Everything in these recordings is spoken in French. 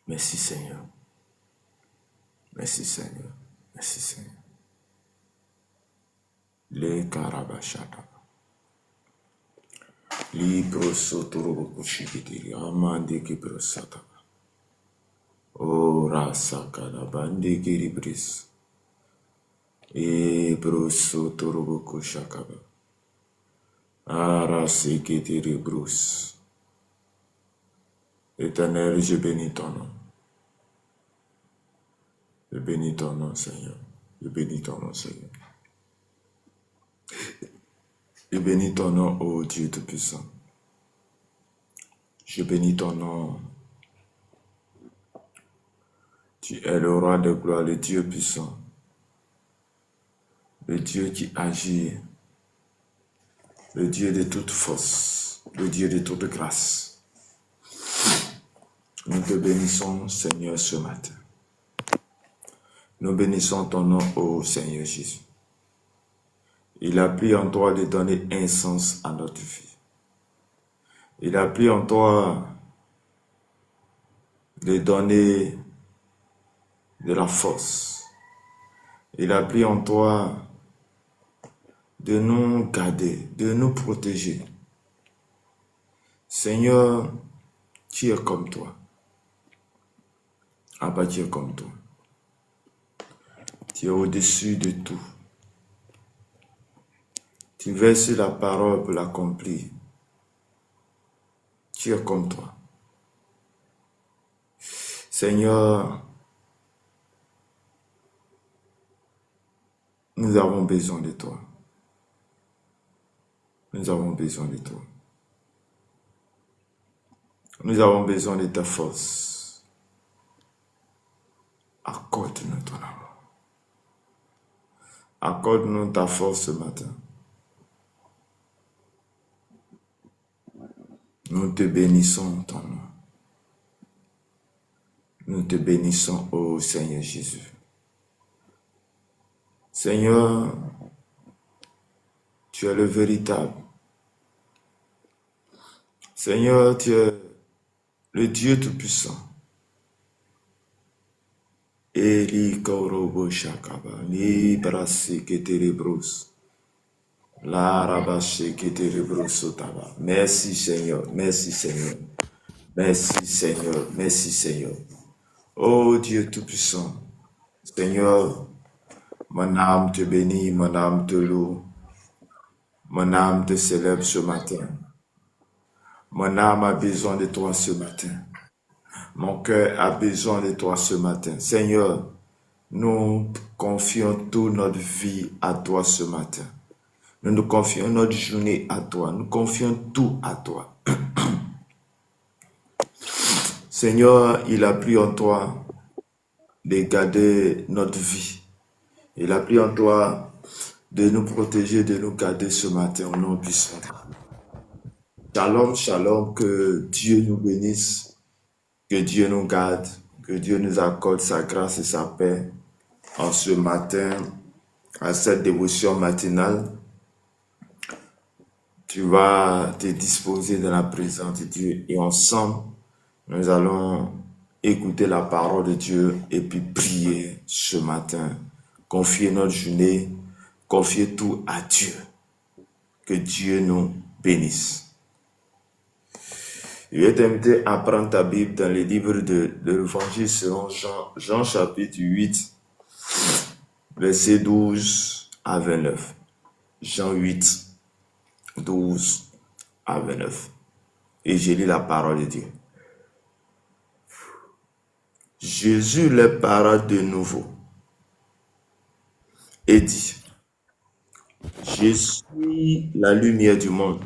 Merci Seigneur. Merci Seigneur. Merci Seigneur. Le karabashata. Libro sotoro kushikitiri. Amande kibrosata. Ora sakala bande kiribris. Ebro sotoro kushakaba. Ara sekitiri brus. Éternel, je bénis ton nom. Je bénis ton nom, Seigneur. Je bénis ton nom, Seigneur. Je bénis ton nom, ô Dieu Tout-Puissant. Je bénis ton nom. Tu es le roi de gloire, le Dieu puissant. Le Dieu qui agit. Le Dieu de toute force. Le Dieu de toute grâce. Nous te bénissons, Seigneur, ce matin. Nous bénissons ton nom, ô Seigneur Jésus. Il a pris en toi de donner un sens à notre vie. Il a pris en toi de donner de la force. Il a pris en toi de nous garder, de nous protéger. Seigneur, tu es comme toi. Abba, tu es comme toi. Tu es au-dessus de tout. Tu verses la parole pour l'accomplir. Tu es comme toi. Seigneur, nous avons besoin de toi. Nous avons besoin de toi. Nous avons besoin de ta force. Accorde-nous ton amour. Accorde-nous ta force ce matin. Nous te bénissons ton nom. Nous te bénissons, ô Seigneur Jésus. Seigneur, tu es le véritable. Seigneur, tu es le Dieu Tout-Puissant. Eli korobo shakaba, ni brasi keterebros, la rabashe keterebros otaba. Merci Seigneur, merci Seigneur, merci Seigneur, merci Seigneur. Oh Dieu Tout-Puissant, Seigneur, mon âme te bénit, mon âme te loue, mon âme te célèbre ce matin. Mon âme a besoin de toi ce matin. Mon cœur a besoin de toi ce matin. Seigneur, nous confions toute notre vie à toi ce matin. Nous confions notre journée à toi. Nous confions tout à toi. Seigneur, il a pris en toi de garder notre vie. Il a pris en toi de nous protéger, de nous garder ce matin au nom puissant. Shalom, shalom, que Dieu nous bénisse, que Dieu nous garde, que Dieu nous accorde sa grâce et sa paix en ce matin, à cette dévotion matinale. Tu vas te disposer dans la présence de Dieu et ensemble, nous allons écouter la parole de Dieu et puis prier ce matin. Confier notre journée, confier tout à Dieu. Que Dieu nous bénisse. Je vais t'inviter à prendre ta Bible dans le livre de l'Évangile selon Jean chapitre 8, versets 12 à 29. Jean 8, 12 à 29. Et je lis la parole de Dieu. Jésus leur parla de nouveau et dit, je suis la lumière du monde.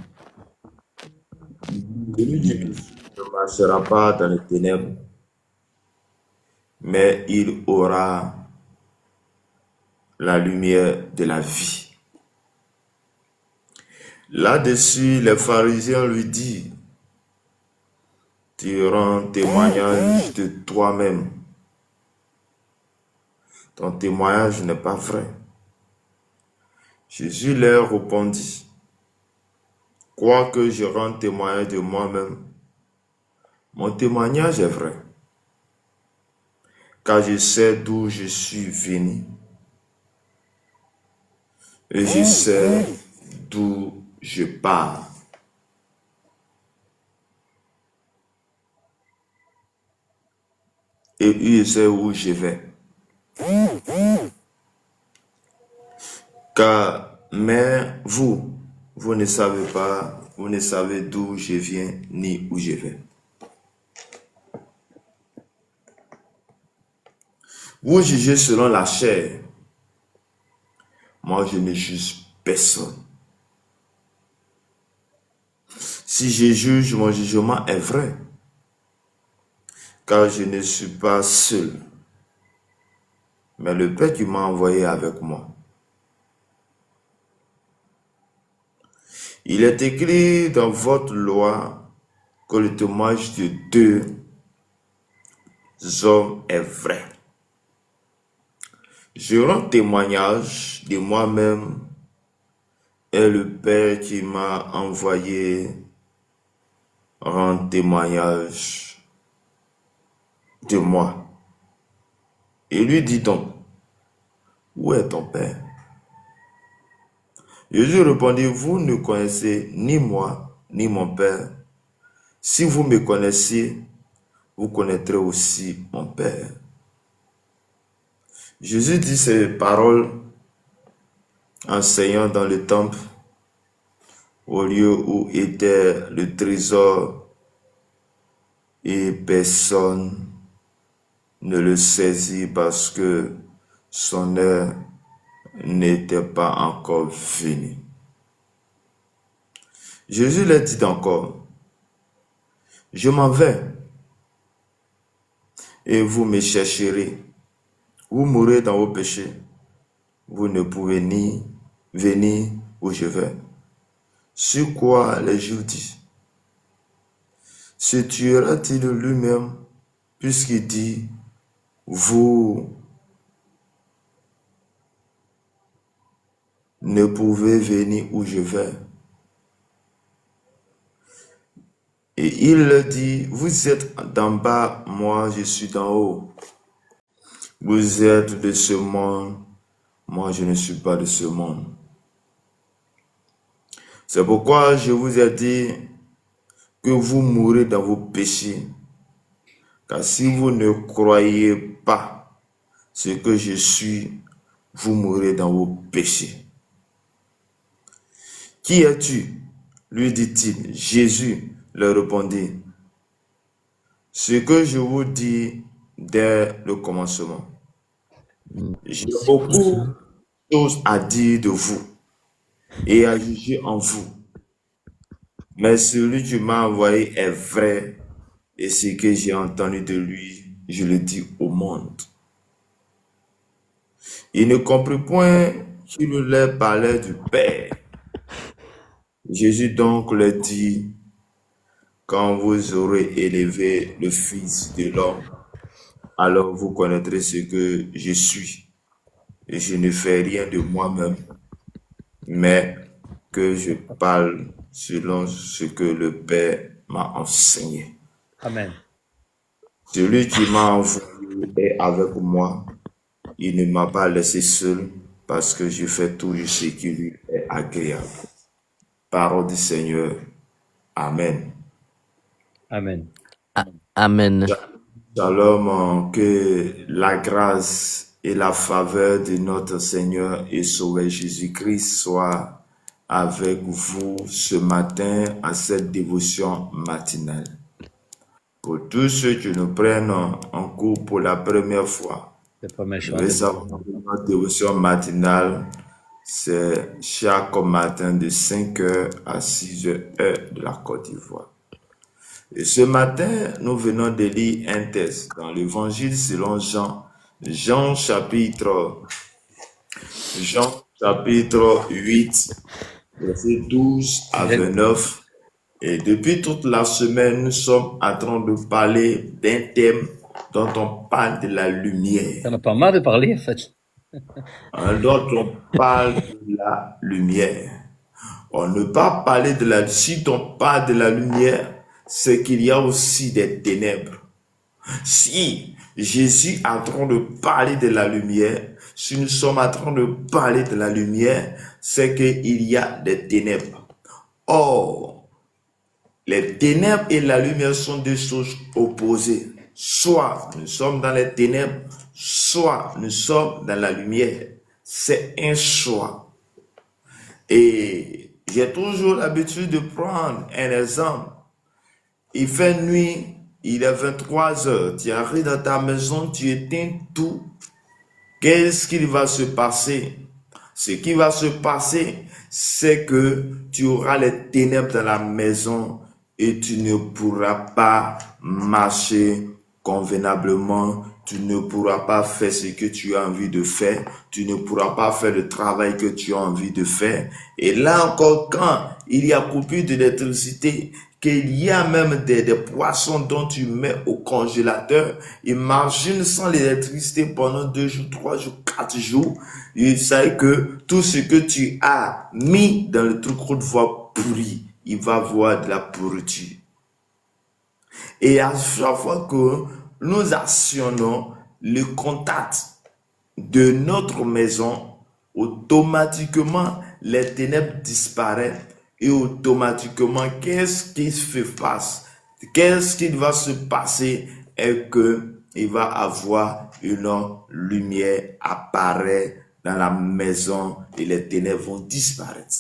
Venu du ne marchera pas dans les ténèbres, mais il aura la lumière de la vie. Là-dessus, les pharisiens lui disent, tu rends témoignage de toi-même. Ton témoignage n'est pas vrai. Jésus leur répondit, quoique je rende témoignage de moi-même, mon témoignage est vrai, car je sais d'où je suis venu et je sais d'où je pars. Et je sais où je vais. Mais vous ne savez pas, vous ne savez d'où je viens ni où je vais. Vous jugez selon la chair. Moi, je ne juge personne. Si je juge, mon jugement est vrai, car je ne suis pas seul, mais le Père qui m'a envoyé avec moi. Il est écrit dans votre loi que le témoignage de deux hommes est vrai. Je rends témoignage de moi-même et le Père qui m'a envoyé rend témoignage de moi. Et lui dit donc, où est ton Père? Jésus répondit, vous ne connaissez ni moi, ni mon Père. Si vous me connaissiez, vous connaîtrez aussi mon Père. Jésus dit ces paroles enseignant dans le temple, au lieu où était le trésor, et personne ne le saisit parce que son heure n'était pas encore venue. Jésus leur dit encore, je m'en vais et vous me chercherez. Vous mourrez dans vos péchés. Vous ne pouvez ni venir où je vais. Sur quoi les Juifs disent, se tuera-t-il lui-même puisqu'il dit, vous ne pouvez venir où je vais. Et il leur dit, vous êtes d'en bas, moi je suis d'en haut. Vous êtes de ce monde, moi je ne suis pas de ce monde. C'est pourquoi je vous ai dit que vous mourrez dans vos péchés. Car si vous ne croyez pas ce que je suis, vous mourrez dans vos péchés. Qui es-tu? Lui dit-il. Jésus leur répondit, ce que je vous dis dès le commencement. J'ai beaucoup de choses à dire de vous et à juger en vous. Mais celui qui m'a envoyé est vrai et ce que j'ai entendu de lui, je le dis au monde. Il ne comprit point qu'il leur parlait du Père. Jésus donc leur dit, quand vous aurez élevé le Fils de l'homme, alors vous connaîtrez ce que je suis. Et je ne fais rien de moi-même, mais que je parle selon ce que le Père m'a enseigné. Amen. Celui qui m'a envoyé est avec moi. Il ne m'a pas laissé seul parce que je fais tout ce qui lui est agréable. Parole du Seigneur. Amen. Amen. Amen. Shalom, que la grâce et la faveur de notre Seigneur et Sauveur Jésus-Christ soient avec vous ce matin à cette dévotion matinale. Pour tous ceux qui nous prennent en cours pour la première fois, nous le savons, notre dévotion matinale, c'est chaque matin de 5h à 6h heure de la Côte d'Ivoire. Et ce matin, nous venons de lire un texte dans l'évangile selon Jean. Jean chapitre 8, versets 12 à 29. Et depuis toute la semaine, nous sommes en train de parler d'un thème dont on parle de la lumière. Ça n'a pas mal de parler, en fait. Dont on parle de la lumière. On ne peut pas parler de la... Si on parle de la lumière, c'est qu'il y a aussi des ténèbres. Si Jésus est en train de parler de la lumière, si nous sommes en train de parler de la lumière, c'est qu'il y a des ténèbres. Or, les ténèbres et la lumière sont deux choses opposées. Soit nous sommes dans les ténèbres, soit nous sommes dans la lumière. C'est un choix. Et j'ai toujours l'habitude de prendre un exemple. Il fait nuit, il est 23 heures, tu arrives dans ta maison, tu éteins tout. Qu'est-ce qu'il va se passer? Ce qui va se passer, c'est que tu auras les ténèbres dans la maison et tu ne pourras pas marcher convenablement. Tu ne pourras pas faire ce que tu as envie de faire. Tu ne pourras pas faire le travail que tu as envie de faire. Et là encore, quand il y a coupure d'électricité, qu'il y a même des poissons dont tu mets au congélateur, imagine sans l'électricité pendant 2 jours, 3 jours, 4 jours, il sait que tout ce que tu as mis dans le truc va pourrir, il va avoir de la pourriture. Et à chaque fois que nous actionnons le contact de notre maison, automatiquement les ténèbres disparaissent et automatiquement qu'est-ce qui se passe? Qu'est-ce qui va se passer est que il va avoir une lumière apparaître dans la maison et les ténèbres vont disparaître.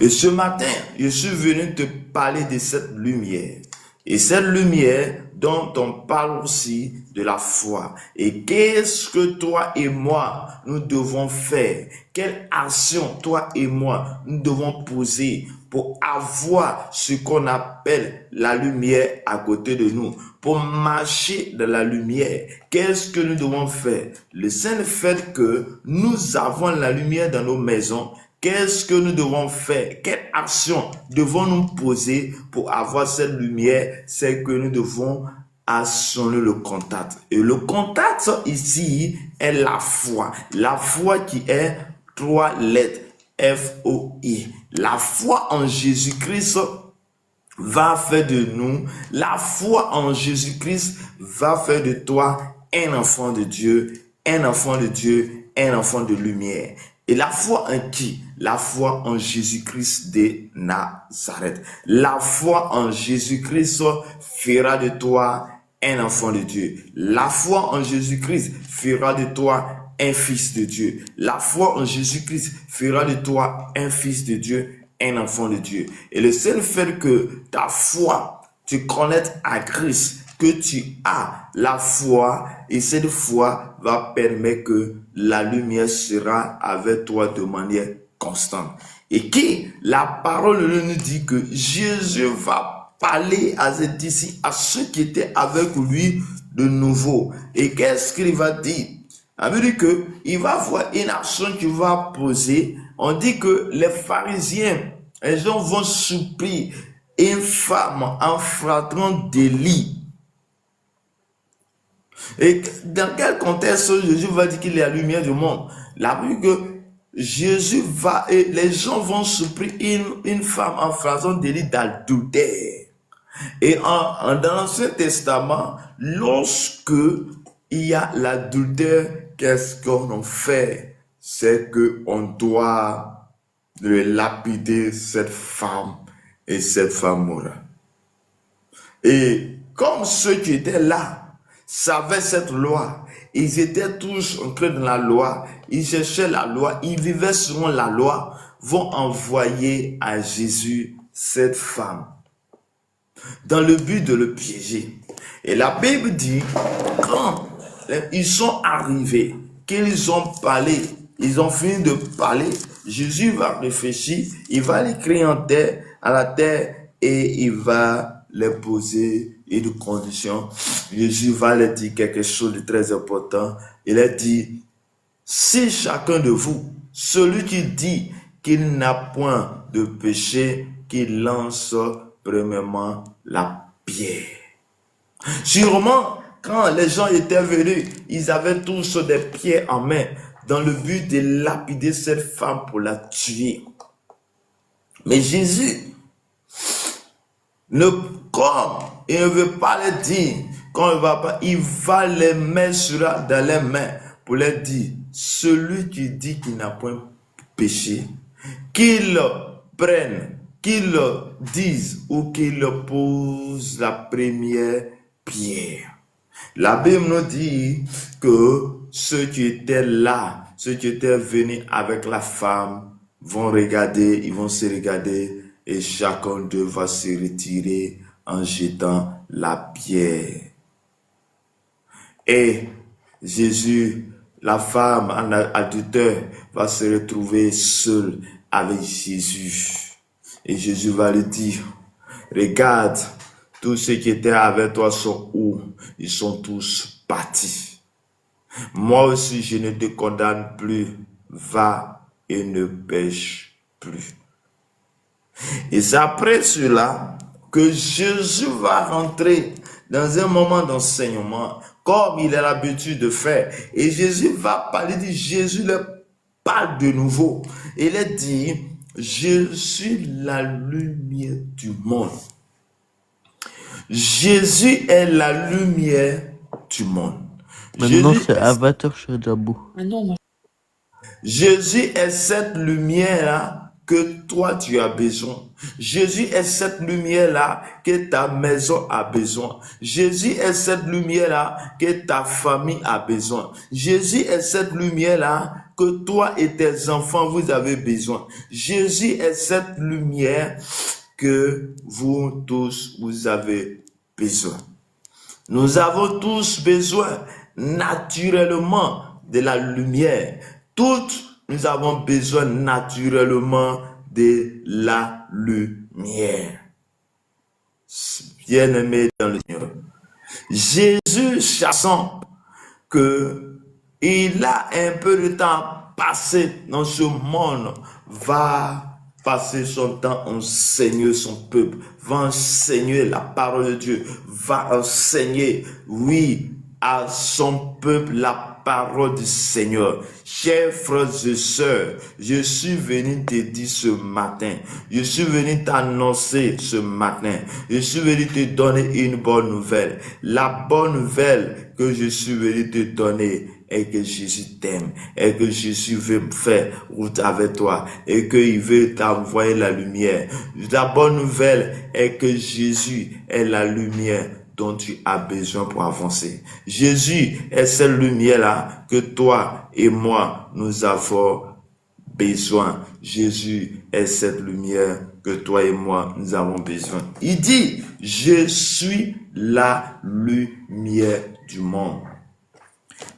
Et ce matin, je suis venu te parler de cette lumière. Et cette lumière dont on parle aussi de la foi. Et qu'est-ce que toi et moi, nous devons faire? Quelle action toi et moi, nous devons poser pour avoir ce qu'on appelle la lumière à côté de nous? Pour marcher dans la lumière, qu'est-ce que nous devons faire? Le simple fait que nous avons la lumière dans nos maisons, qu'est-ce que nous devons faire? Quelle action devons-nous poser pour avoir cette lumière? C'est que nous devons actionner le contact. Et le contact ici est la foi. La foi qui est 3 lettres. F-O-I. La foi en Jésus-Christ va faire de nous, la foi en Jésus-Christ va faire de toi un enfant de Dieu, un enfant de Dieu, un enfant de lumière. Et la foi en qui? La foi en Jésus-Christ de Nazareth. La foi en Jésus-Christ fera de toi un enfant de Dieu. La foi en Jésus-Christ fera de toi un fils de Dieu. La foi en Jésus-Christ fera de toi un fils de Dieu, un enfant de Dieu. Et le seul fait que ta foi, tu connectes à Christ, que tu as la foi, et cette foi va permettre que la lumière sera avec toi de manière constante. Et qui, la parole nous dit que Jésus va parler à ses disciples, à ceux qui étaient avec lui de nouveau. Et qu'est-ce qu'il va dire? Ça veut dire qu'il va avoir une action qu'il va poser. On dit que les pharisiens, les gens vont supplier une femme en flagrant délit. Et dans quel contexte Jésus va dire qu'il est la lumière du monde? La Bible que Jésus va, et les gens vont supplier une femme en flagrant délit d'adultère. Et dans l'Ancien Testament, lorsque il y a l'adultère, qu'est-ce qu'on fait? C'est qu'on doit lapider cette femme et cette femme mourra. Et comme ceux qui étaient là savaient cette loi, ils étaient tous entrés dans la loi, ils cherchaient la loi, ils vivaient selon la loi, vont envoyer à Jésus cette femme dans le but de le piéger. Et la Bible dit, quand ils sont arrivés, qu'ils ont parlé, ils ont fini de parler, Jésus va réfléchir, il va l'écrire à la terre et il va les poser une condition. Jésus va leur dire quelque chose de très important. Il a dit, si chacun de vous, celui qui dit qu'il n'a point de péché, qu'il lance premièrement la pierre. Sûrement, quand les gens étaient venus, ils avaient tous des pierres en main dans le but de lapider cette femme pour la tuer. Mais Jésus ne veut pas les dire quand il va les mettre dans les mains pour leur dire, celui qui dit qu'il n'a point péché, qu'il prenne, qu'il dise ou qu'il pose la première pierre. La Bible nous dit que ceux qui étaient là, ceux qui étaient venus avec la femme, vont regarder, ils vont se regarder et chacun d'eux va se retirer en jetant la pierre. Et Jésus, la femme en adultère, va se retrouver seule avec Jésus. Et Jésus va lui dire, regarde, tous ceux qui étaient avec toi sont où? Ils sont tous partis. Moi aussi, je ne te condamne plus. Va et ne pêche plus. Et c'est après cela que Jésus va rentrer dans un moment d'enseignement, comme il a l'habitude de faire. Et Jésus va parler, Jésus leur parle de nouveau. Il a dit, je suis la lumière du monde. Jésus est la lumière du monde. Maintenant, c'est Avatar sur Jabou. Jésus est cette lumière-là que toi tu as besoin. Jésus est cette lumière-là que ta maison a besoin. Jésus est cette lumière-là que ta famille a besoin. Jésus est cette lumière-là que toi et tes enfants vous avez besoin. Jésus est cette lumière que vous tous vous avez besoin. Nous avons tous besoin naturellement de la lumière. Toutes, nous avons besoin naturellement de la lumière. Bien-aimé dans le Seigneur. Jésus, sachant que il a un peu de temps passé dans ce monde, va passer son temps à enseigner son peuple, va enseigner la parole de Dieu, va enseigner, oui, à son peuple la parole du Seigneur. Chers frères et sœurs, je suis venu te dire ce matin, je suis venu t'annoncer ce matin, je suis venu te donner une bonne nouvelle. La bonne nouvelle que je suis venu te donner est que Jésus t'aime, et que Jésus veut faire route avec toi, et qu'il veut t'envoyer la lumière. La bonne nouvelle est que Jésus est la lumière dont tu as besoin pour avancer. Jésus est cette lumière-là que toi et moi, nous avons besoin. Jésus est cette lumière que toi et moi, nous avons besoin. Il dit, je suis la lumière du monde.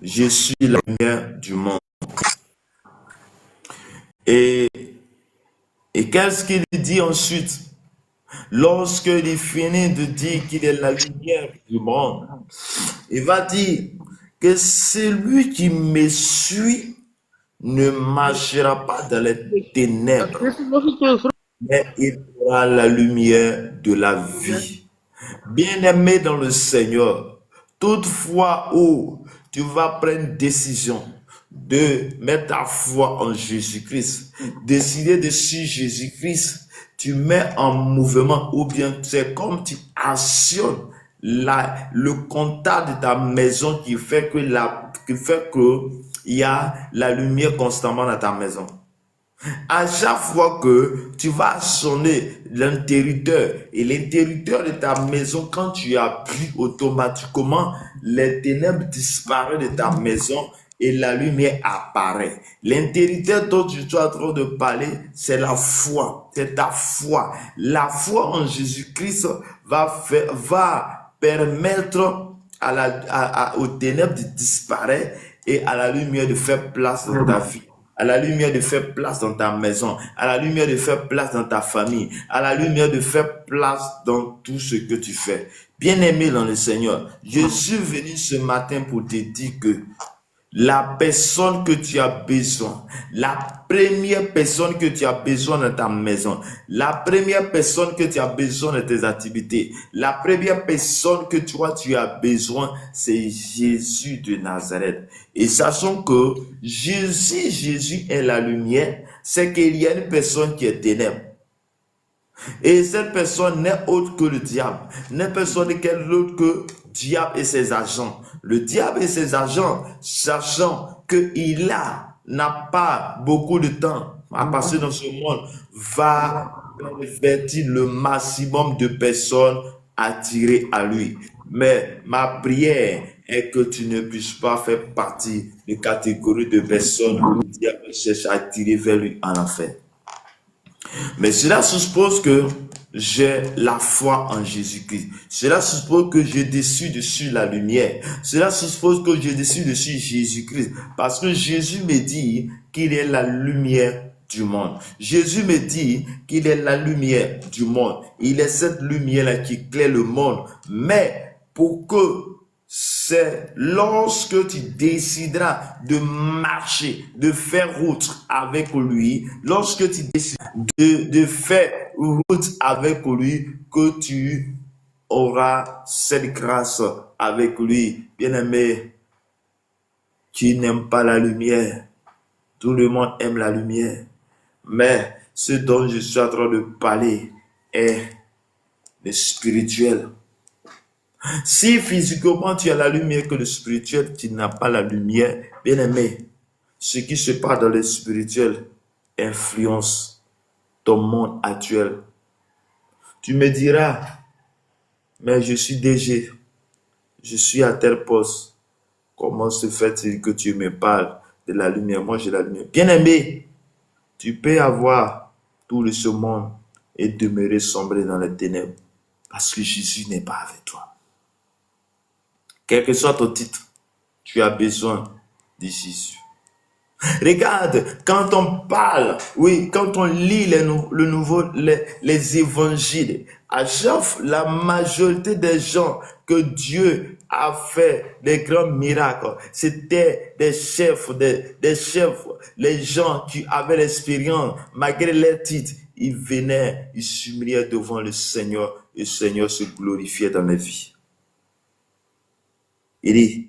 Je suis la lumière du monde. Et qu'est-ce qu'il dit ensuite? Lorsqu'il finit de dire qu'il est la lumière du monde, il va dire que celui qui me suit ne marchera pas dans les ténèbres, mais il aura la lumière de la vie. Bien-aimé dans le Seigneur, toutefois où tu vas prendre une décision de mettre ta foi en Jésus-Christ, décider de suivre Jésus-Christ, tu mets en mouvement, ou bien c'est comme tu actionnes le contact de ta maison qui fait que il y a la lumière constamment dans ta maison. À chaque fois que tu vas sonner l'interrupteur, et l'interrupteur de ta maison, quand tu appuies automatiquement, les ténèbres disparaissent de ta maison et la lumière apparaît. L'interrupteur dont tu es en train de parler, c'est la foi, c'est ta foi. La foi en Jésus-Christ va permettre aux ténèbres de disparaître et à la lumière de faire place dans ta vie. À la lumière de faire place dans ta maison, à la lumière de faire place dans ta famille, à la lumière de faire place dans tout ce que tu fais. Bien-aimé dans le Seigneur, je suis venu ce matin pour te dire que la personne que tu as besoin, la première personne que tu as besoin dans ta maison, la première personne que tu as besoin de tes activités, la première personne que toi tu as besoin, c'est Jésus de Nazareth. Et sachant que Jésus est la lumière, c'est qu'il y a une personne qui est ténèbre. Et cette personne n'est autre que le diable, n'est personne quel autre que diable et ses agents. Le diable et ses agents, sachant qu'il n'a pas beaucoup de temps à passer dans ce monde, va pervertir le maximum de personnes attirées à lui. Mais ma prière est que tu ne puisses pas faire partie de catégorie de personnes que le diable cherche à attirer vers lui en enfer. Mais cela suppose que j'ai la foi en Jésus-Christ. Cela suppose que je décide dessus la lumière. Cela suppose que je décide dessus Jésus-Christ. Parce que Jésus me dit qu'il est la lumière du monde. Jésus me dit qu'il est la lumière du monde. Il est cette lumière-là qui éclaire le monde. Mais pour que c'est lorsque tu décideras de marcher, de faire route avec lui, lorsque tu décides de faire route avec lui, que tu auras cette grâce avec lui. Bien-aimé, tu n'aimes pas la lumière. Tout le monde aime la lumière. Mais ce dont je suis en train de parler est le spirituel. Si physiquement tu as la lumière que le spirituel, tu n'as pas la lumière, bien aimé, ce qui se passe dans le spirituel influence ton monde actuel. Tu me diras, mais je suis DG, je suis à tel poste. Comment se fait-il que tu me parles de la lumière? Moi j'ai la lumière. Bien aimé, tu peux avoir tout ce monde et demeurer sombré dans les ténèbres parce que Jésus n'est pas avec toi. Quel que soit ton titre, tu as besoin de Jésus. Regarde, quand on parle, oui, quand on lit les évangiles, à chaque la majorité des gens que Dieu a fait des grands miracles, c'était des chefs, les gens qui avaient l'expérience, malgré les titres, ils venaient, ils s'humiliaient devant le Seigneur, et le Seigneur se glorifiait dans les vies. Il dit,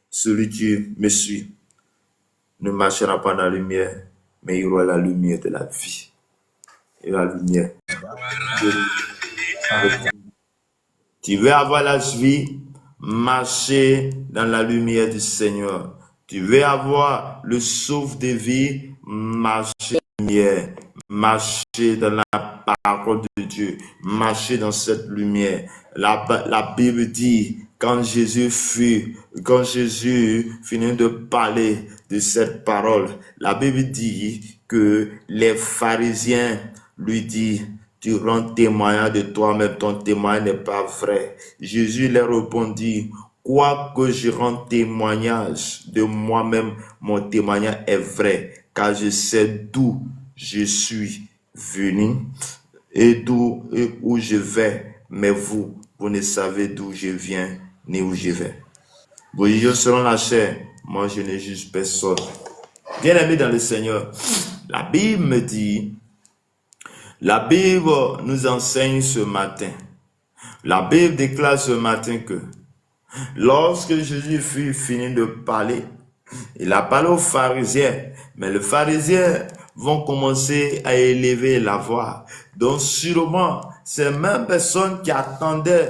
celui qui me suit ne marchera pas dans la lumière, mais il aura la lumière de la vie. Et la lumière. Tu veux avoir la vie, marcher dans la lumière du Seigneur. Tu veux avoir le souffle de vie, marcher dans la lumière. Marcher dans la parole de Dieu. Marcher dans cette lumière. La Bible dit, quand Jésus finit de parler de cette parole, la Bible dit que les pharisiens lui disent, tu rends témoignage de toi-même, ton témoignage n'est pas vrai. Jésus leur répondit, quoique je rende témoignage de moi-même, mon témoignage est vrai, car je sais d'où je suis venu et où je vais, mais vous ne savez d'où je viens ni où je vais. Vous jugez selon la chair, moi je ne juge personne. Bien-aimé dans le Seigneur, la Bible me dit, la Bible nous enseigne ce matin, la Bible déclare ce matin que lorsque Jésus fut fini de parler, il a parlé aux pharisiens, mais les pharisiens vont commencer à élever la voix. Donc sûrement, ces mêmes personnes qui attendaient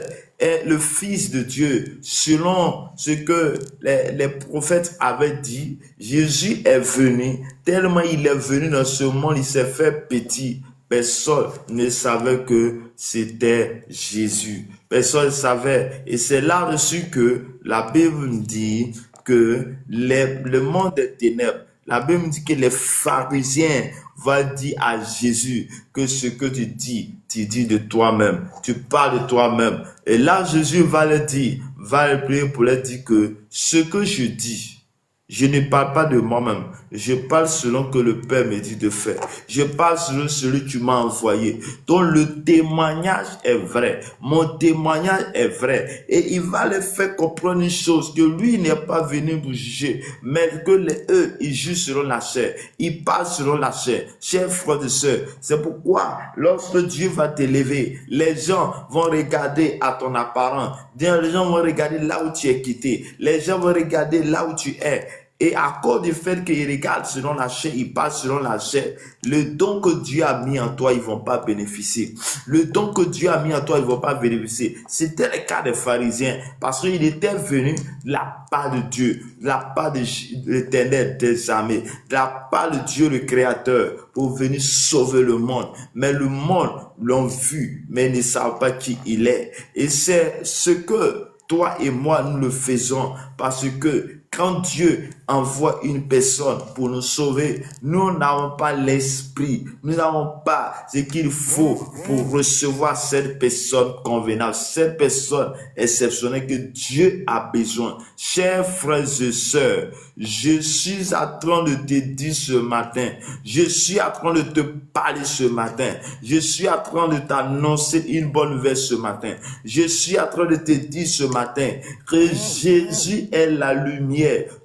le Fils de Dieu, selon ce que les prophètes avaient dit, Jésus est venu, tellement il est venu dans ce monde, il s'est fait petit. Personne ne savait que c'était Jésus. Personne ne savait. Et c'est là-dessus que la Bible dit que le monde des ténèbres, la Bible dit que les pharisiens vont dire à Jésus que ce que tu dis de toi-même. Tu parles de toi-même. Et là, Jésus va le dire, va le prier pour leur dire que ce que je dis, Je ne parle pas de moi-même. Je parle selon que le Père me dit de faire. Je parle selon celui que tu m'as envoyé. Donc le témoignage est vrai. Mon témoignage est vrai. Et il va les faire comprendre une chose, que lui n'est pas venu vous juger, mais que eux, ils jugent selon la chair. Ils parlent selon la chair. Chers frères et sœurs, c'est pourquoi lorsque Dieu va t'élever, les gens vont regarder à ton apparence. Les gens vont regarder là où tu es quitté. Les gens vont regarder là où tu es. Et à cause du fait qu'ils regardent selon la chair, ils parlent selon la chair, le don que Dieu a mis en toi, ils ne vont pas bénéficier. Le don que Dieu a mis en toi, ils ne vont pas bénéficier. C'était le cas des pharisiens, parce qu'il était venu de la part de Dieu, de la part de l'Éternel des armées, de la part de Dieu le Créateur, pour venir sauver le monde. Mais le monde l'ont vu, mais ils ne savent pas qui il est. Et c'est ce que toi et moi, nous le faisons, parce que quand Dieu envoie une personne pour nous sauver, nous n'avons pas l'esprit, nous n'avons pas ce qu'il faut pour recevoir cette personne convenable, cette personne exceptionnelle que Dieu a besoin. Chers frères et sœurs, je suis en train de te dire ce matin, je suis en train de te parler ce matin, je suis en train de t'annoncer une bonne nouvelle ce matin, je suis en train de te dire ce matin que Jésus est la lumière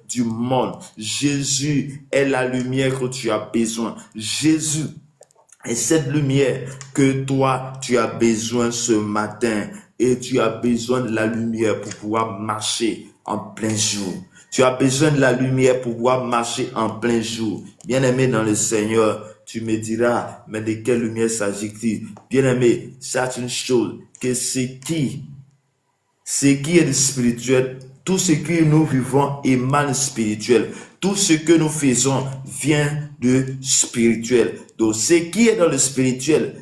du monde. Jésus est la lumière que tu as besoin. Jésus est cette lumière que toi, tu as besoin ce matin. Et tu as besoin de la lumière pour pouvoir marcher en plein jour. Tu as besoin de la lumière pour pouvoir marcher en plein jour. Bien-aimé dans le Seigneur, tu me diras, mais de quelle lumière s'agit-il? Bien-aimé, c'est une chose, que ce qui est du spirituel, tout ce que nous vivons émane spirituel. Tout ce que nous faisons vient de spirituel. Donc, ce qui est dans le spirituel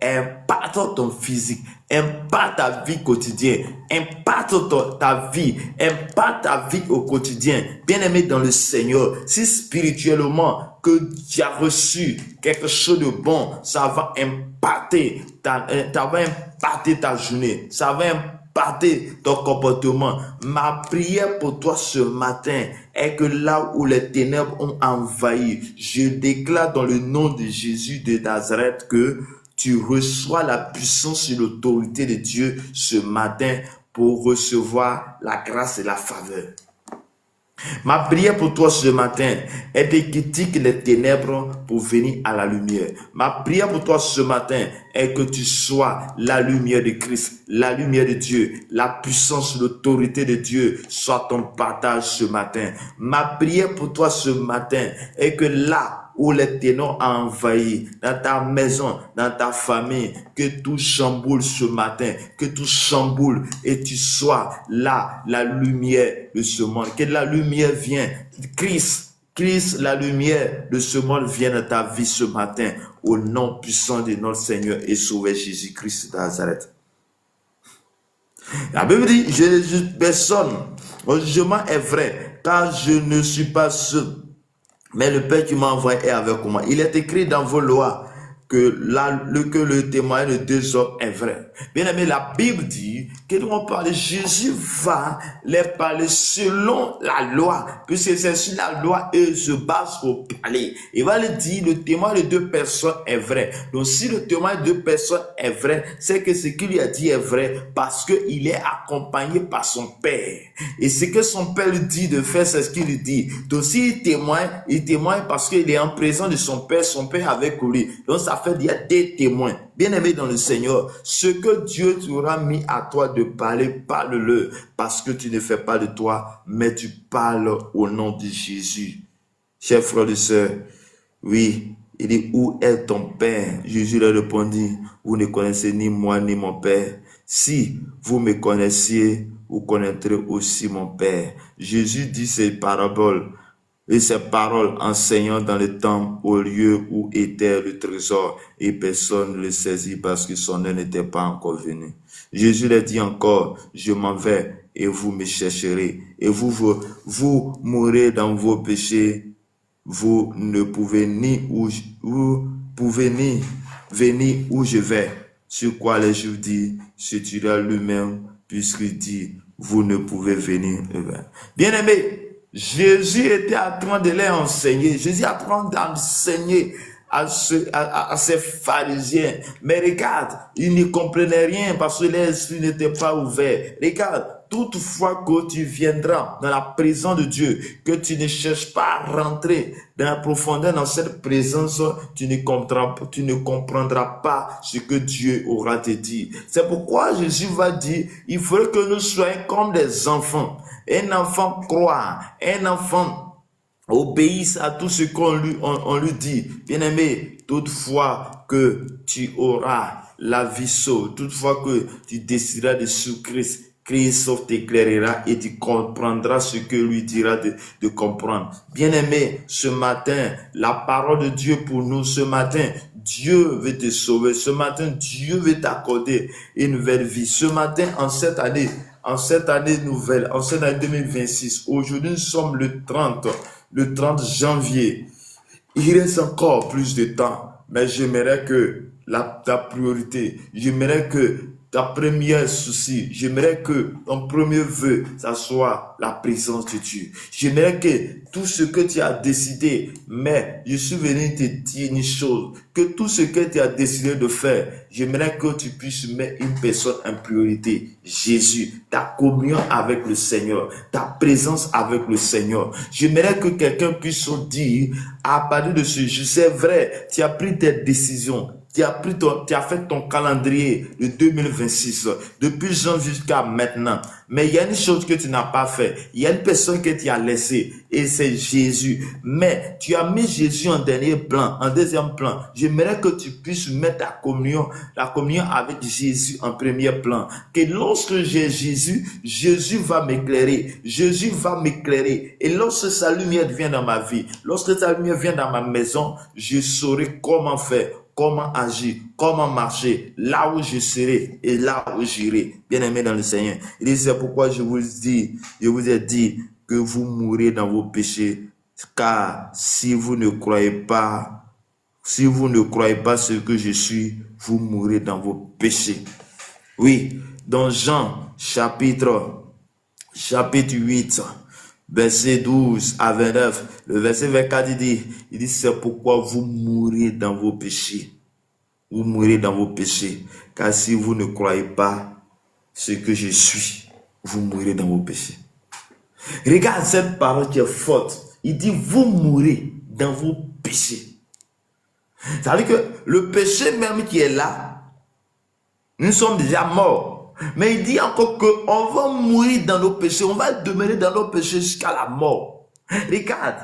impacte ton physique, impacte ta vie quotidienne, impacte ta vie, impacte ta vie au quotidien. Bien-aimé dans le Seigneur, si spirituellement que tu as reçu quelque chose de bon, ça va impacter ta journée, ça va impacter ton comportement. Ma prière pour toi ce matin est que là où les ténèbres ont envahi, je déclare dans le nom de Jésus de Nazareth que tu reçois la puissance et l'autorité de Dieu ce matin pour recevoir la grâce et la faveur. Ma prière pour toi ce matin est de quitter les ténèbres pour venir à la lumière. Ma prière pour toi ce matin est que tu sois la lumière de Christ, la lumière de Dieu, la puissance, l'autorité de Dieu soit ton partage ce matin. Ma prière pour toi ce matin est que là où les ténèbres ont envahi, dans ta maison, dans ta famille, que tout chamboule ce matin, que tout chamboule et tu sois là, la lumière de ce monde. Que la lumière vienne. Christ, la lumière de ce monde vient dans ta vie ce matin, au nom puissant de notre Seigneur et Sauveur Jésus-Christ de Nazareth. La Bible dit, je ne juge personne. Mon jugement est vrai, car je ne suis pas seul. Mais le Père qui m'a envoyé est avec moi. Il est écrit dans vos lois que le témoignage de deux hommes est vrai. Bien aimé, la Bible dit que nous on parle, Jésus va les parler selon la loi, puisque c'est sur la loi et se base pour parler. Il va le dire, le témoignage de deux personnes est vrai. Donc si le témoignage de deux personnes est vrai, c'est que ce qu'il lui a dit est vrai parce qu'il est accompagné par son Père. Et ce que son Père lui dit de faire, c'est ce qu'il lui dit. Donc s'il témoigne, il témoigne parce qu'il est en présence de son Père avec lui. Donc ça fait, il y a des témoins. Bien-aimé dans le Seigneur, ce que Dieu t'aura mis à toi de parler, parle-le, parce que tu ne fais pas de toi, mais tu parles au nom de Jésus. Chers frères et sœurs, oui, il dit, où est ton Père? Jésus leur répondit, vous ne connaissez ni moi ni mon Père. Si vous me connaissiez, vous connaîtrez aussi mon Père. Jésus dit ces paraboles et ces paroles enseignant dans le temple au lieu où était le trésor et personne ne le saisit parce que son heure n'était pas encore venue. Jésus leur dit encore, je m'en vais et vous me chercherez et vous mourrez dans vos péchés. Vous ne pouvez ni venir où je vais. Sur quoi les Juifs disent, c'est lui-même puisqu'il dit, vous ne pouvez venir. Bien-aimé, Jésus était en train de les enseigner. Jésus est en train d'enseigner à ces pharisiens. Mais regarde, ils ne comprenaient rien parce que l'esprit n'était pas ouvert. Regarde, toutefois que tu viendras dans la présence de Dieu, que tu ne cherches pas à rentrer dans la profondeur dans cette présence, tu ne comprendras pas ce que Dieu aura te dit. C'est pourquoi Jésus va dire, il faudrait que nous soyons comme des enfants. Un enfant croit, un enfant obéisse à tout ce qu'on lui dit. Bien-aimé, toutefois que tu auras la vie sauve, toutefois que tu décideras de suivre Christ, Christ t'éclairera et tu comprendras ce que lui dira de comprendre. Bien-aimé, ce matin, la parole de Dieu pour nous, ce matin, Dieu veut te sauver. Ce matin, Dieu veut t'accorder une nouvelle vie. Ce matin, en cette année nouvelle, en cette année 2026, aujourd'hui nous sommes le 30 janvier. Il reste encore plus de temps, mais j'aimerais que ta priorité, j'aimerais que ta première souci, j'aimerais que ton premier vœu, ça soit la présence de Dieu. J'aimerais que tout ce que tu as décidé, mais je suis venu te dire une chose, que tout ce que tu as décidé de faire, j'aimerais que tu puisses mettre une personne en priorité, Jésus, ta communion avec le Seigneur, ta présence avec le Seigneur. J'aimerais que quelqu'un puisse dire, à partir de ce jour, c'est vrai, tu as pris tes décisions, tu as fait ton calendrier de 2026, depuis janvier jusqu'à maintenant. Mais il y a une chose que tu n'as pas fait. Il y a une personne que tu as laissée et c'est Jésus. Mais tu as mis Jésus en dernier plan, en deuxième plan. J'aimerais que tu puisses mettre la communion avec Jésus en premier plan. Que lorsque j'ai Jésus, Jésus va m'éclairer. Jésus va m'éclairer. Et lorsque sa lumière vient dans ma vie, lorsque sa lumière vient dans ma maison, je saurai comment faire, comment agir, comment marcher, là où je serai et là où j'irai. Bien-aimé dans le Seigneur. Et c'est pourquoi je vous ai dit que vous mourrez dans vos péchés. Car si vous ne croyez pas ce que je suis, vous mourrez dans vos péchés. Oui, dans Jean, chapitre 8, verset 12 à 29, le verset 24, il dit, c'est pourquoi vous mourrez dans vos péchés. Vous mourrez dans vos péchés. Car si vous ne croyez pas ce que je suis, vous mourrez dans vos péchés. Regarde cette parole qui est forte. Il dit, vous mourrez dans vos péchés. Ça veut dire que le péché même qui est là, nous sommes déjà morts. Mais il dit encore qu'on va mourir dans nos péchés, on va demeurer dans nos péchés jusqu'à la mort. Regarde,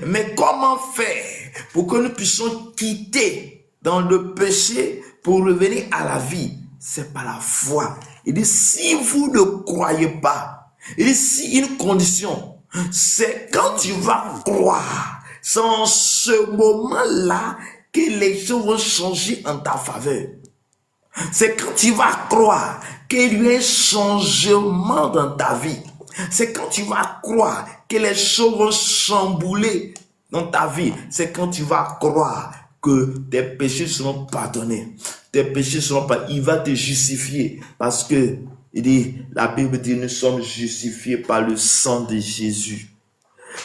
mais comment faire pour que nous puissions quitter dans le péché pour revenir à la vie? C'est par la foi. Il dit, si vous ne croyez pas, il dit, si une condition, c'est quand tu vas croire, c'est en ce moment-là que les choses vont changer en ta faveur. C'est quand tu vas croire qu'il y a un changement dans ta vie. C'est quand tu vas croire que les choses vont chambouler dans ta vie. C'est quand tu vas croire que tes péchés seront pardonnés. Tes péchés seront pardonnés. Il va te justifier parce que la Bible dit nous sommes justifiés par le sang de Jésus.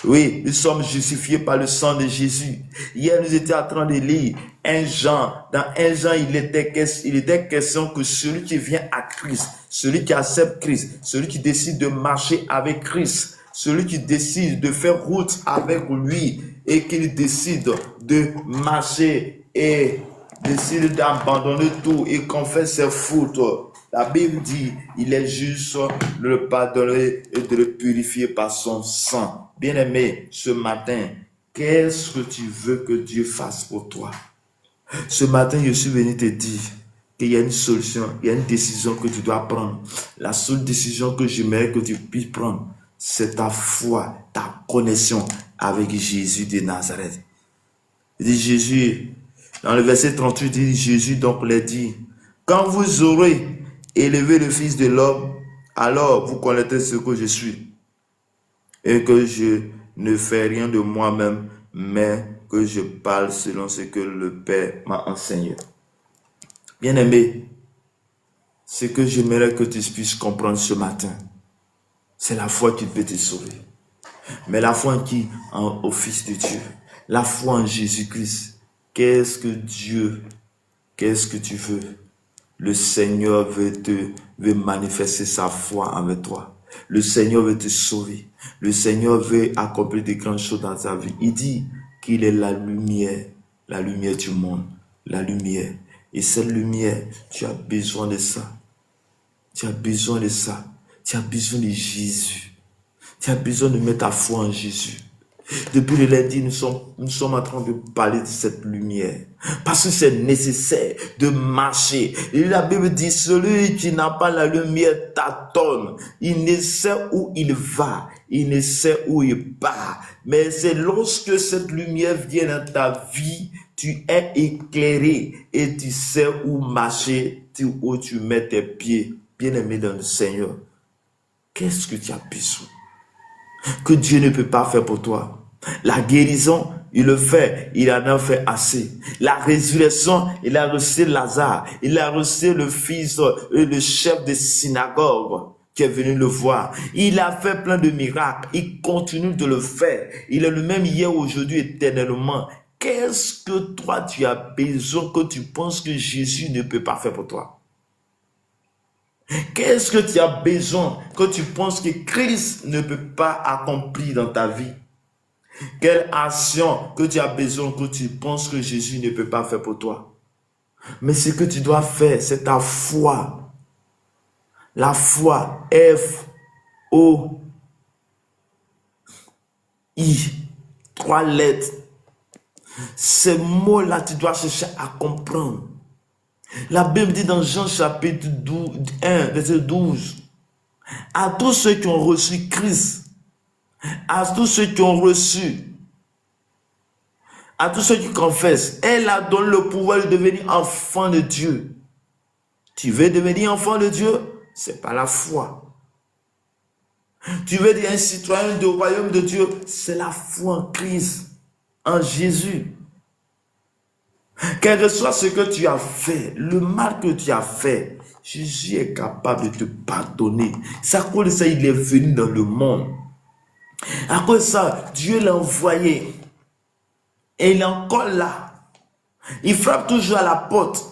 Oui, nous sommes justifiés par le sang de Jésus. Hier, nous étions en train de lire dans 1 Jean, il était question que celui qui vient à Christ, celui qui accepte Christ, celui qui décide de marcher avec Christ, celui qui décide de faire route avec lui et qui décide de marcher et décide d'abandonner tout et confesse ses fautes. La Bible dit, il est juste de le pardonner et de le purifier par son sang. Bien-aimé, ce matin, qu'est-ce que tu veux que Dieu fasse pour toi? Ce matin, je suis venu te dire qu'il y a une solution, il y a une décision que tu dois prendre. La seule décision que j'aimerais que tu puisses prendre, c'est ta foi, ta connexion avec Jésus de Nazareth. Il dit Jésus, dans le verset 38, il dit Jésus donc leur dit, quand vous aurez élevé le Fils de l'homme, alors vous connaîtrez ce que je suis et que je ne fais rien de moi-même, mais que je parle selon ce que le Père m'a enseigné. Bien-aimé, ce que j'aimerais que tu puisses comprendre ce matin, c'est la foi qui peut te sauver. Mais la foi en qui? Au Fils de Dieu. La foi en Jésus-Christ. Qu'est-ce que tu veux? Le Seigneur veut manifester sa foi avec toi. Le Seigneur veut te sauver. Le Seigneur veut accomplir de grandes choses dans ta vie. Il dit qu'il est la lumière du monde, la lumière. Et cette lumière, tu as besoin de ça. Tu as besoin de ça. Tu as besoin de Jésus. Tu as besoin de mettre ta foi en Jésus. Depuis le lundi, nous sommes en train de parler de cette lumière. Parce que c'est nécessaire de marcher. Et la Bible dit, celui qui n'a pas la lumière tâtonne. Il ne sait où il va. Il ne sait où il part. Mais c'est lorsque cette lumière vient dans ta vie, tu es éclairé et tu sais où marcher, où tu mets tes pieds. Bien-aimé dans le Seigneur, qu'est-ce que tu as besoin que Dieu ne peut pas faire pour toi? La guérison, il le fait, il en a fait assez. La résurrection, il a reçu Lazare, il a reçu le fils, le chef de synagogue qui est venu le voir. Il a fait plein de miracles, il continue de le faire. Il est le même hier, aujourd'hui, éternellement. Qu'est-ce que toi tu as besoin que tu penses que Jésus ne peut pas faire pour toi? Qu'est-ce que tu as besoin que tu penses que Christ ne peut pas accomplir dans ta vie? Quelle action que tu as besoin que tu penses que Jésus ne peut pas faire pour toi? Mais ce que tu dois faire, c'est ta foi. La foi, F-O-I, 3 lettres. Ces mots-là, tu dois chercher à comprendre. La Bible dit dans Jean chapitre 1, verset 12, à tous ceux qui ont reçu Christ, à tous ceux qui ont reçu, à tous ceux qui confessent, elle a donné le pouvoir de devenir enfant de Dieu. Tu veux devenir enfant de Dieu? C'est pas la foi. Tu veux devenir un citoyen du royaume de Dieu? C'est la foi en Christ, en Jésus. Quel que soit ce que tu as fait, le mal que tu as fait, Jésus est capable de te pardonner. C'est à cause de ça il est venu dans le monde. À cause de ça, Dieu l'a envoyé. Et il est encore là. Il frappe toujours à la porte.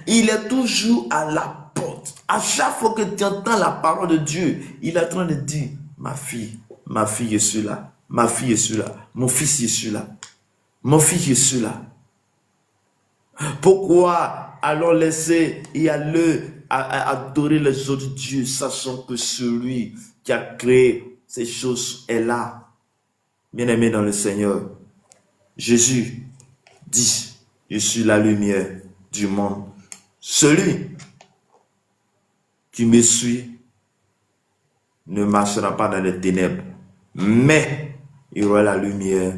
Il est toujours à la porte. À chaque fois que tu entends la parole de Dieu, il est en train de dire, ma fille, je suis là. Ma fille, je suis là. Mon fils, je suis là. Mon fils, je suis là. Pourquoi allons laisser et aller adorer les autres dieux, sachant que celui qui a créé ces choses est là? Bien-aimé dans le Seigneur, Jésus dit, je suis la lumière du monde. Celui qui me suit ne marchera pas dans les ténèbres, mais il aura la lumière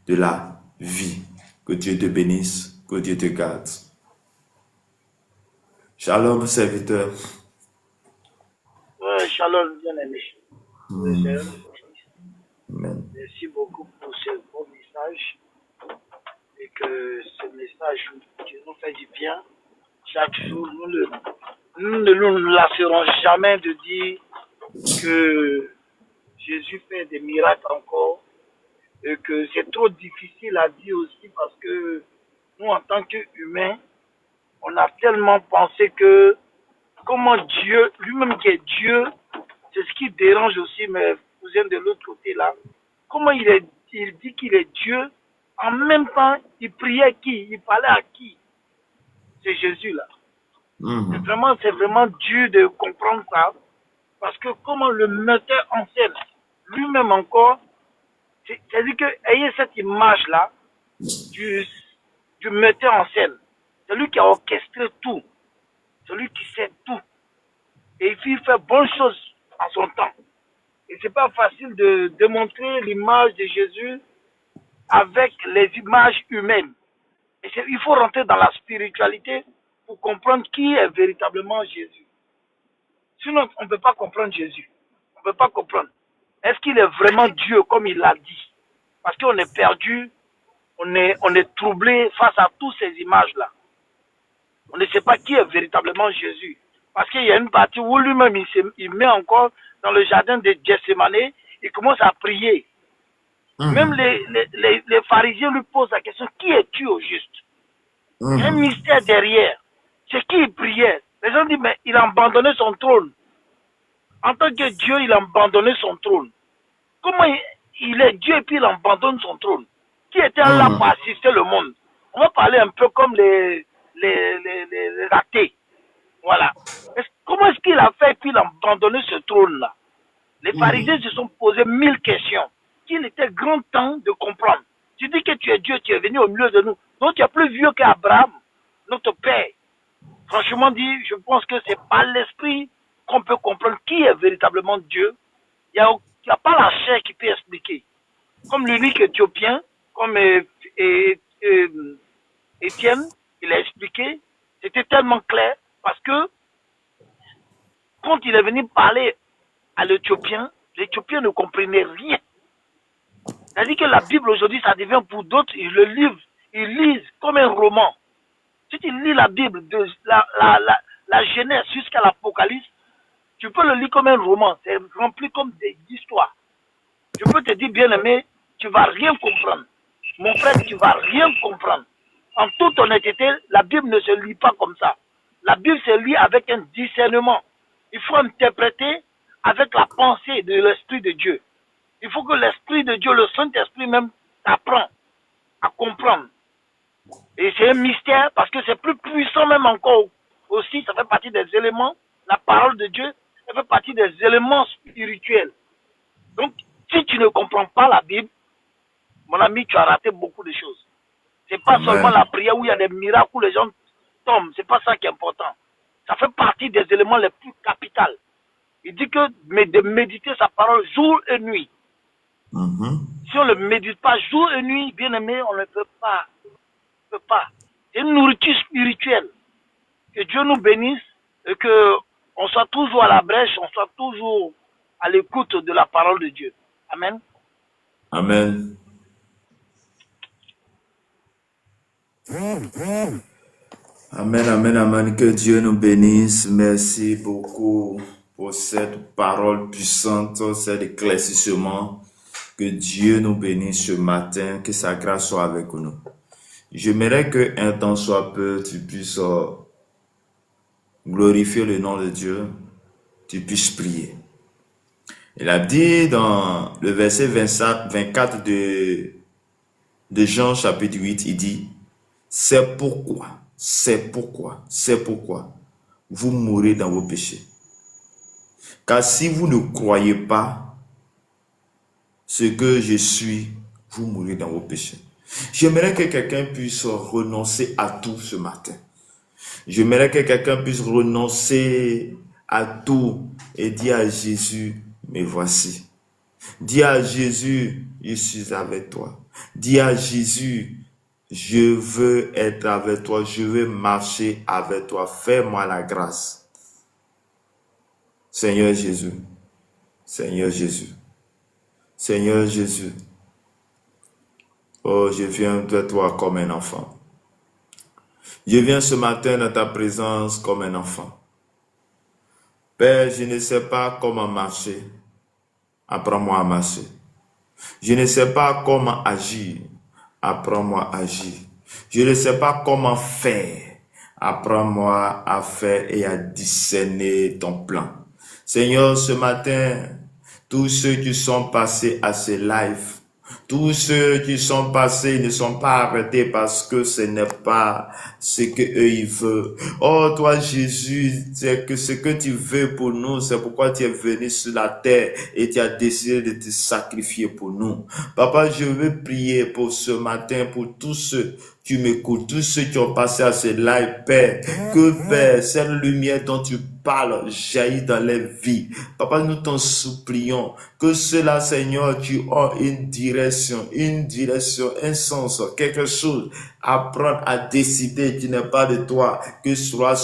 de la vie. Que Dieu te bénisse. Que Dieu te garde. Shalom, serviteur. Shalom, bien-aimé. Amen. Merci beaucoup pour ce bon message. Et que ce message qui nous fait du bien. Chaque jour, nous ne nous lasserons jamais de dire que Jésus fait des miracles encore. Et que c'est trop difficile à dire aussi parce que nous, en tant qu'humains, on a tellement pensé que comment Dieu, lui-même qui est Dieu, c'est ce qui dérange aussi mes cousins de l'autre côté là. Comment il dit qu'il est Dieu, en même temps, il priait à qui? Il parlait à qui? C'est Jésus là. C'est vraiment dur de comprendre ça. Parce que comment le metteur en scène, lui-même encore, c'est-à-dire que, ayez cette image là, du metteur en scène, celui qui a orchestré tout, celui qui sait tout, et il fait bonnes choses en son temps. Et c'est pas facile de démontrer l'image de Jésus avec les images humaines. Et il faut rentrer dans la spiritualité pour comprendre qui est véritablement Jésus. Sinon, on ne peut pas comprendre Jésus. On ne peut pas comprendre. Est-ce qu'il est vraiment Dieu comme il l'a dit? Parce qu'on est perdu, on est troublé face à toutes ces images-là. On ne sait pas qui est véritablement Jésus. Parce qu'il y a une partie où lui-même, il met encore dans le jardin de Gethsémané, il commence à prier. Même les pharisiens lui posent la question, qui es-tu au juste? Il y a un mystère derrière. C'est qui il priait. Les gens disent, mais il a abandonné son trône. En tant que Dieu, il a abandonné son trône. Comment il est Dieu et puis il abandonne son trône? Qui était là pour assister le monde? On va parler un peu comme les athées. Voilà. Comment est-ce qu'il a fait puis il a abandonné ce trône-là? Les pharisiens se sont posés 1000 questions qu'il était grand temps de comprendre. Tu dis que tu es Dieu, tu es venu au milieu de nous. Donc tu es plus vieux qu'Abraham, notre père. Franchement dit, je pense que c'est par l'esprit qu'on peut comprendre qui est véritablement Dieu. Il n'y a pas la chair qui peut expliquer. Comme l'unique Éthiopien, comme Étienne, il a expliqué, c'était tellement clair parce que quand il est venu parler à l'Éthiopien ne comprenait rien. C'est-à-dire que la Bible aujourd'hui, ça devient pour d'autres, ils lisent comme un roman. Si tu lis la Bible, de la Genèse jusqu'à l'Apocalypse, tu peux le lire comme un roman. C'est rempli comme des histoires. Je peux te dire, bien aimé, tu vas rien comprendre. Mon frère, tu vas rien comprendre. En toute honnêteté, la Bible ne se lit pas comme ça. La Bible se lit avec un discernement. Il faut interpréter avec la pensée de l'Esprit de Dieu. Il faut que l'Esprit de Dieu, le Saint-Esprit même, t'apprend à comprendre. Et c'est un mystère parce que c'est plus puissant même encore aussi. Ça fait partie des éléments, la parole de Dieu, ça fait partie des éléments spirituels. Donc, si tu ne comprends pas la Bible, mon ami, tu as raté beaucoup de choses. C'est pas seulement la prière où il y a des miracles où les gens tombent. C'est pas ça qui est important. Ça fait partie des éléments les plus capitaux. Il dit que de méditer sa parole jour et nuit. Si on ne le médite pas jour et nuit, bien aimé, on ne peut pas. On ne peut pas. C'est une nourriture spirituelle. Que Dieu nous bénisse et qu'on soit toujours à la brèche, on soit toujours à l'écoute de la parole de Dieu. Amen. Amen. Amen, amen, amen. Que Dieu nous bénisse. Merci beaucoup pour cette parole puissante, cet éclaircissement. Que Dieu nous bénisse ce matin, que sa grâce soit avec nous. J'aimerais que un temps soit peu, tu puisses glorifier le nom de Dieu, tu puisses prier. Il a dit dans le verset 24 de Jean chapitre 8, il dit, c'est pourquoi vous mourrez dans vos péchés. Car si vous ne croyez pas ce que je suis, vous mourrez dans vos péchés. J'aimerais que quelqu'un puisse renoncer à tout ce matin. J'aimerais que quelqu'un puisse renoncer à tout et dire à Jésus, me voici. Dis à Jésus, je suis avec toi. Dis à Jésus, je veux être avec toi, je veux marcher avec toi. Fais-moi la grâce. Seigneur Jésus, Seigneur Jésus, Seigneur Jésus. Oh, je viens de toi comme un enfant. Je viens ce matin dans ta présence comme un enfant. Père, je ne sais pas comment marcher. Apprends-moi à marcher. Je ne sais pas comment agir. Apprends-moi à agir. Je ne sais pas comment faire. Apprends-moi à faire et à discerner ton plan. Seigneur, ce matin, tous ceux qui sont passés à ce live, tous ceux qui sont passés ne sont pas arrêtés parce que ce n'est pas ce que eux ils veulent. Oh, toi, Jésus, c'est que ce que tu veux pour nous, c'est pourquoi tu es venu sur la terre et tu as décidé de te sacrifier pour nous. Papa, je veux prier pour ce matin, pour tous ceux qui m'écoutent, tous ceux qui ont passé à ce live, Père, que Père, cette lumière dont tu parles jaillit dans les vies. Papa, nous t'en supplions que cela, Seigneur, tu as une direction, un sens, quelque chose à prendre, à décider qui n'est pas de toi, que cela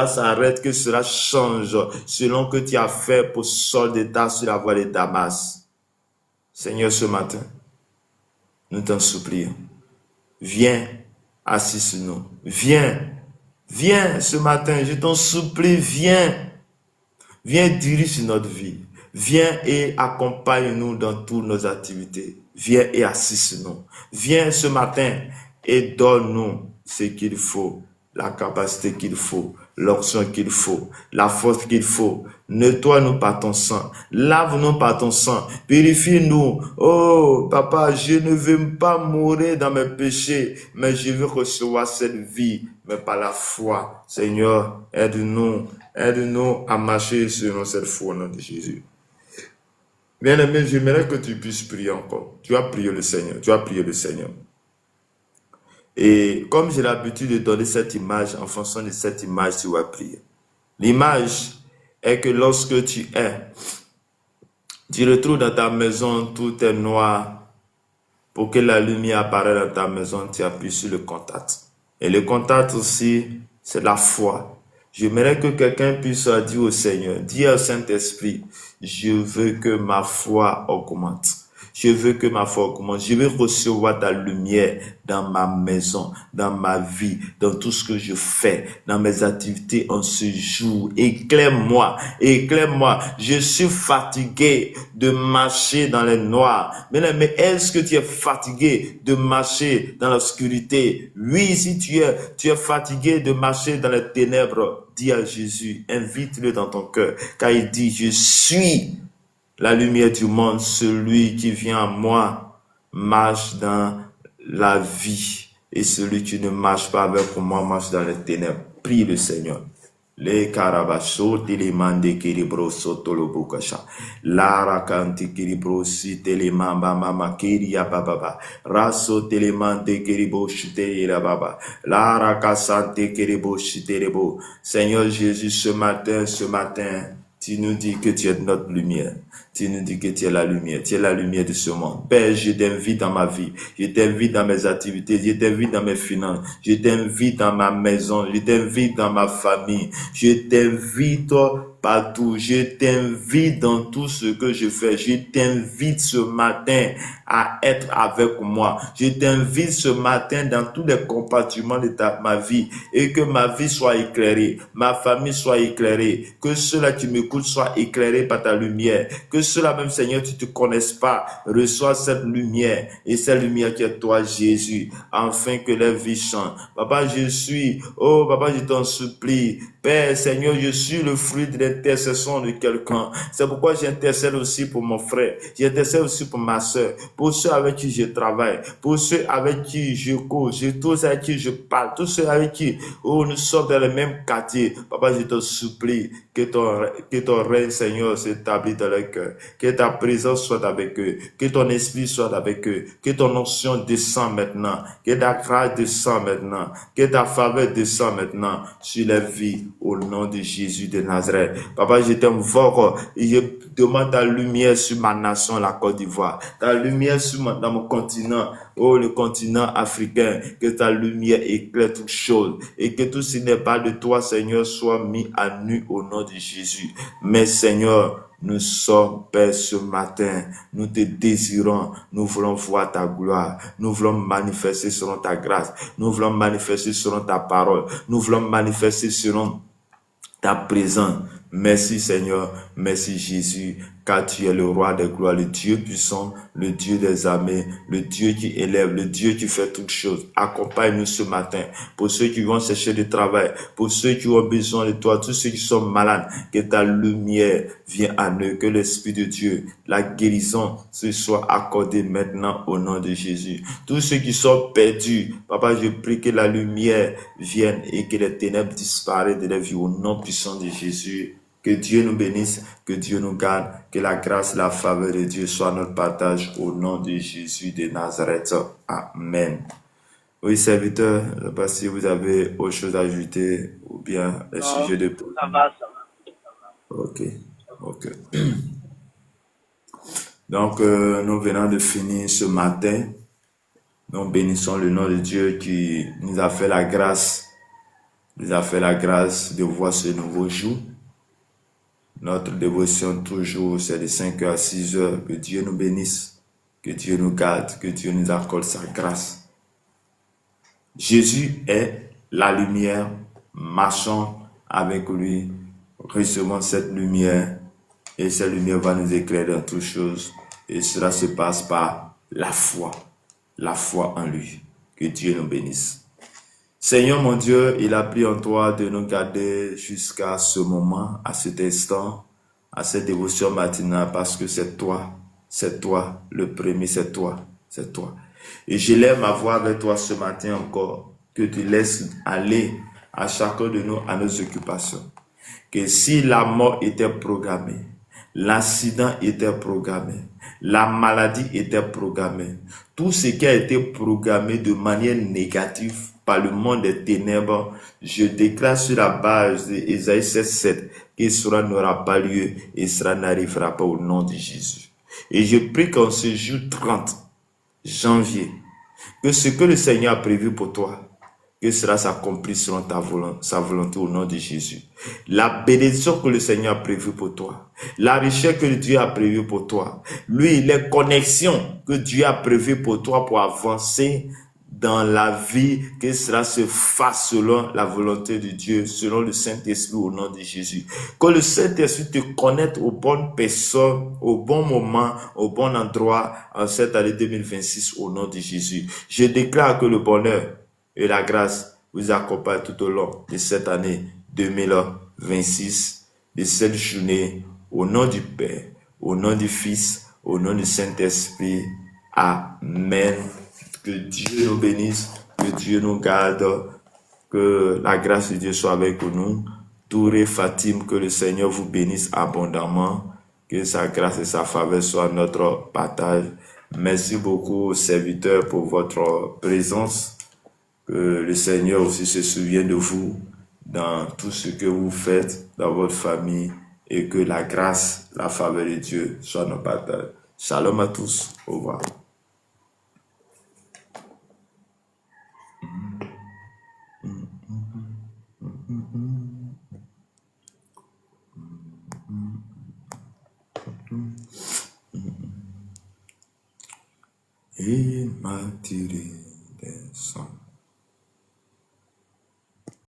s'arrête, que cela change, selon que tu as fait pour Saul de Tarse sur la voie de Damas. Seigneur, ce matin, nous t'en supplions. Viens, assis sur nous. Viens ce matin, je t'en supplie, viens dirige notre vie. Viens et accompagne-nous dans toutes nos activités. Viens et assiste-nous. Viens ce matin et donne-nous ce qu'il faut, la capacité qu'il faut, l'option qu'il faut, la force qu'il faut. Nettoie-nous par ton sang, lave-nous par ton sang, purifie-nous. Oh, papa, je ne veux pas mourir dans mes péchés, mais je veux recevoir cette vie, mais par la foi. Seigneur, aide-nous à marcher selon cette foi au nom de Jésus. Bien-aimé, j'aimerais que tu puisses prier encore. Tu as prié le Seigneur. Et comme j'ai l'habitude de donner cette image, en fonction de cette image, tu vas prier. L'image est que lorsque tu retrouves dans ta maison, tout est noir. Pour que la lumière apparaisse dans ta maison, tu appuies sur le contact. Et le contact aussi, c'est la foi. J'aimerais que quelqu'un puisse dire au Seigneur, dire au Saint-Esprit, je veux que ma foi augmente. Je veux que ma foi augmente. Je veux recevoir ta lumière dans ma maison, dans ma vie, dans tout ce que je fais, dans mes activités en ce jour. Éclaire-moi. Je suis fatigué de marcher dans les noirs. Mais est-ce que tu es fatigué de marcher dans l'obscurité? Oui, si tu es fatigué de marcher dans les ténèbres, dis à Jésus, invite-le dans ton cœur, car il dit, je suis la lumière du monde, celui qui vient à moi marche dans la vie, et celui qui ne marche pas avec moi marche dans les ténèbres. Prie le Seigneur. Les carabasso télémande kiribro sotolo bukasha lara kanti kiribro si télémamba mama kiria baba raso télémande kiribo chute baba lara kasante kiribo chiterebo. Seigneur Jésus, ce matin, tu nous dis que tu es notre lumière. Tu nous dis que tu es la lumière de ce monde. Père, je t'invite dans ma vie, je t'invite dans mes activités, je t'invite dans mes finances, je t'invite dans ma maison, je t'invite dans ma famille, je t'invite partout, je t'invite dans tout ce que je fais, je t'invite ce matin à être avec moi, je t'invite ce matin dans tous les compartiments de ma vie, et que ma vie soit éclairée, ma famille soit éclairée, que ceux-là qui m'écoutent soient éclairés par ta lumière, que ceux-là même, Seigneur, tu ne te connaisses pas, reçois cette lumière, et cette lumière qui est toi, Jésus, afin que leur vie change. Papa, je t'en supplie, Père, Seigneur, je suis le fruit de l'intercession de quelqu'un. C'est pourquoi j'intercède aussi pour mon frère, j'intercède aussi pour ma soeur, pour ceux avec qui je travaille, pour ceux avec qui je cause, tous avec qui je parle, tous ceux avec qui nous sommes dans le même quartier. Papa, je te supplie que ton règne, Seigneur, s'établisse dans leur cœur, que ta présence soit avec eux, que ton esprit soit avec eux, que ton onction descende maintenant, que ta grâce descende maintenant, que ta faveur descende maintenant sur les vies au nom de Jésus de Nazareth. Papa, je t'invoque et je demande ta lumière sur ma nation, la Côte d'Ivoire, ta lumière dans mon continent, le continent africain, que ta lumière éclaire toutes choses et que tout ce qui n'est pas de toi, Seigneur, soit mis à nu au nom de Jésus. Mais Seigneur, nous sommes, Père, ce matin, nous te désirons, nous voulons voir ta gloire, nous voulons manifester selon ta grâce, nous voulons manifester selon ta parole, nous voulons manifester selon ta présence. Merci Seigneur, merci Jésus, car tu es le roi des gloires, le Dieu puissant, le Dieu des armées, le Dieu qui élève, le Dieu qui fait toutes choses. Accompagne-nous ce matin, pour ceux qui vont chercher du travail, pour ceux qui ont besoin de toi, tous ceux qui sont malades, que ta lumière vienne à eux, que l'Esprit de Dieu, la guérison, se soit accordée maintenant au nom de Jésus. Tous ceux qui sont perdus, Papa, je prie que la lumière vienne et que les ténèbres disparaissent de la vie au nom puissant de Jésus. Que Dieu nous bénisse, que Dieu nous garde, que la grâce, la faveur de Dieu soit notre partage au nom de Jésus de Nazareth. Amen. Oui, serviteur, je ne sais pas si vous avez autre chose à ajouter ou bien les sujets de... Ça va. Ok. Donc, nous venons de finir ce matin. Nous bénissons le nom de Dieu qui nous a fait la grâce, de voir ce nouveau jour. Notre dévotion toujours, c'est de 5h à 6h. Que Dieu nous bénisse, que Dieu nous garde, que Dieu nous accorde sa grâce. Jésus est la lumière, marchons avec lui, recevons cette lumière Et cette lumière va nous éclairer dans toutes choses. Et cela se passe par la foi en lui. Que Dieu nous bénisse. Seigneur mon Dieu, il a pris en toi de nous garder jusqu'à ce moment, à cet instant, à cette dévotion matinale, parce que c'est toi, le premier, c'est toi. Et je lève ma voix avec toi ce matin encore, que tu laisses aller à chacun de nous à nos occupations. Que si la mort était programmée, l'accident était programmé, la maladie était programmée, tout ce qui a été programmé de manière négative par le monde des ténèbres, je déclare sur la base d'Ésaïe 7:7 que cela n'aura pas lieu et cela n'arrivera pas au nom de Jésus. Et je prie qu'en ce jour 30 janvier, que ce que le Seigneur a prévu pour toi, que cela s'accomplisse selon sa volonté au nom de Jésus. La bénédiction que le Seigneur a prévue pour toi, la richesse que Dieu a prévue pour toi, les connexions que Dieu a prévues pour toi pour avancer dans la vie, que cela se fasse selon la volonté de Dieu, selon le Saint-Esprit au nom de Jésus. Que le Saint-Esprit te connecte aux bonnes personnes, au bon moment, au bon endroit en cette année 2026 au nom de Jésus. Je déclare que le bonheur et la grâce vous accompagnent tout au long de cette année 2026, de cette journée, au nom du Père, au nom du Fils, au nom du Saint-Esprit. Amen. Que Dieu nous bénisse, que Dieu nous garde, que la grâce de Dieu soit avec nous. Touré Fatim, que le Seigneur vous bénisse abondamment, que sa grâce et sa faveur soient notre partage. Merci beaucoup, serviteurs, pour votre présence. Que le Seigneur aussi se souvienne de vous dans tout ce que vous faites dans votre famille et que la grâce, la faveur de Dieu soit notre partage. Shalom à tous. Au revoir. Il m'a tiré des sangs.